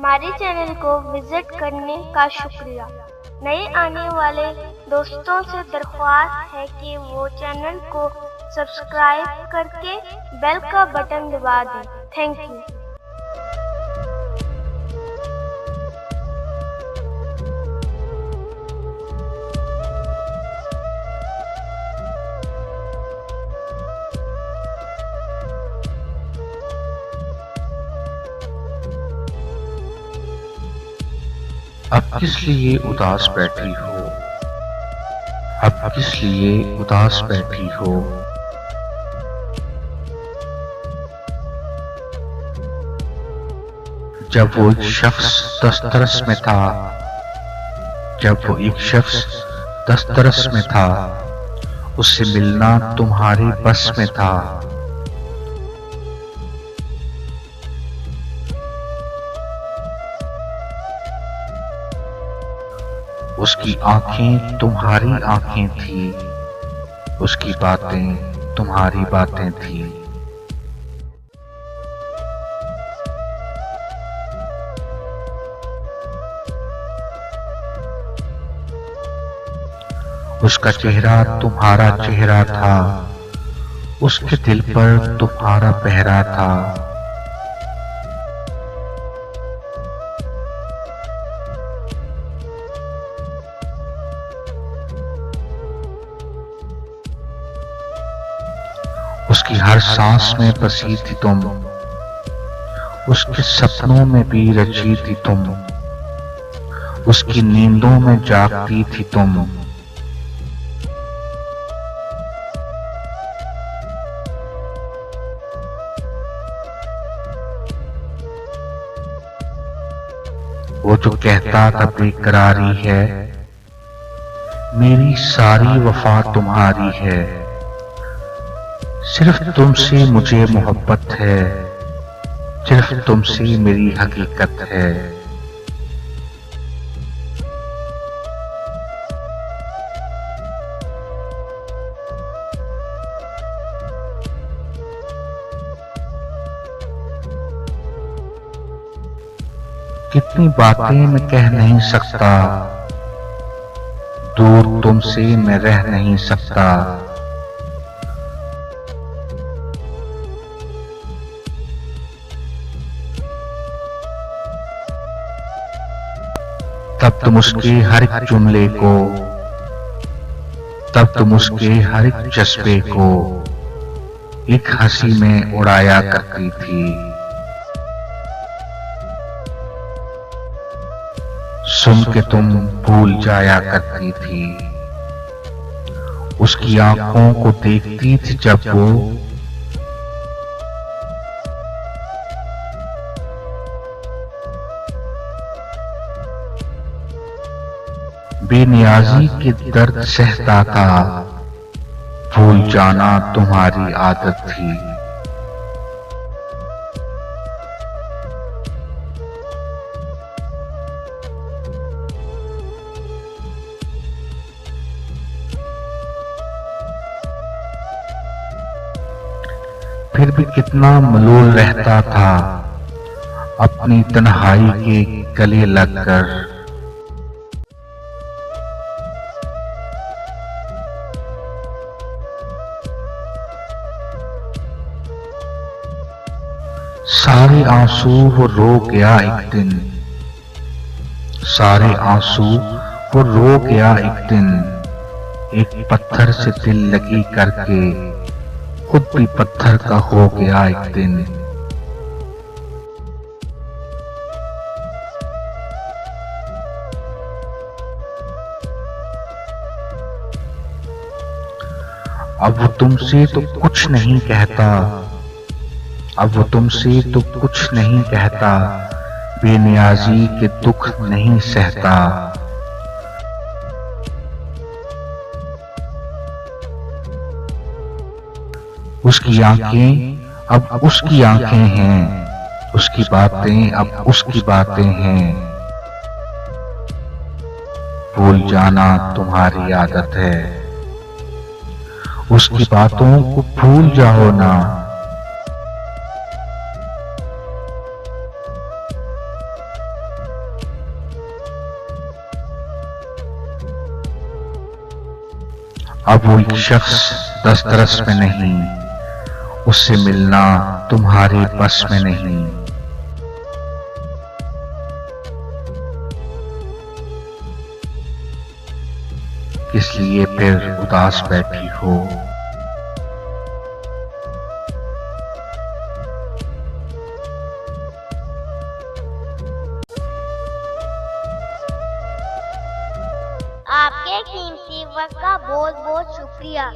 हमारे चैनल को विजिट करने का शुक्रिया। नए आने वाले दोस्तों से दरख्वास्त है कि वो चैनल को सब्सक्राइब करके बेल का बटन दबा दें। Thank you. अब किस लिए उदास बैठी हो? अब किस लिए उदास बैठी हो? जब वो एक शख्स दस्तरस में था, जब वो एक शख्स दस्तरस में था, उससे मिलना तुम्हारे बस में था। उसकी आंखें तुम्हारी आंखें थी, उसकी बातें तुम्हारी बातें थी। उसका चेहरा तुम्हारा चेहरा था, उसके दिल पर तुम्हारा पहरा था। उसकी हर सांस में बसी थी तुम, उसके सपनों में भी रची थी तुम, उसकी नींदों में जागती थी तुम। वो जो कहता था बेकरारी है, मेरी सारी वफा तुम्हारी है, सिर्फ तुमसे मुझे मोहब्बत है, सिर्फ तुमसे मेरी हकीकत है। कितनी बातें मैं कह नहीं सकता, दूर तुमसे मैं रह नहीं सकता। तब तुम उसके हर एक जुमले को, तब तुम उसके हर एक जज्बे को एक हंसी में उड़ाया करती थी। सुन के तुम भूल जाया करती थी। उसकी आंखों को देखती थी जब वो बेनियाजी के दर्द सहता था। भूल जाना तुम्हारी आदत थी। फिर भी कितना मलोल रहता था अपनी तन्हाई के गले लगकर। सारे आंसू वो रो गया एक दिन, सारे आंसू वो रो गया एक दिन। एक पत्थर से दिल लगी करके खुद भी पत्थर का हो गया एक दिन। अब वो तुमसे तो कुछ नहीं कहता, अब वो तुमसे तो कुछ नहीं कहता, बेनियाजी के दुख नहीं सहता। उसकी आंखें अब उसकी आंखें हैं, उसकी बातें अब उसकी बातें हैं। भूल जाना तुम्हारी आदत है, उसकी बातों को भूल जाओ ना। अब वो शख्स दस्तरस में नहीं, उससे मिलना तुम्हारे बस में नहीं। किस लिए फिर उदास बैठी हो? आपके कीमती वक्त का बहुत बहुत शुक्रिया।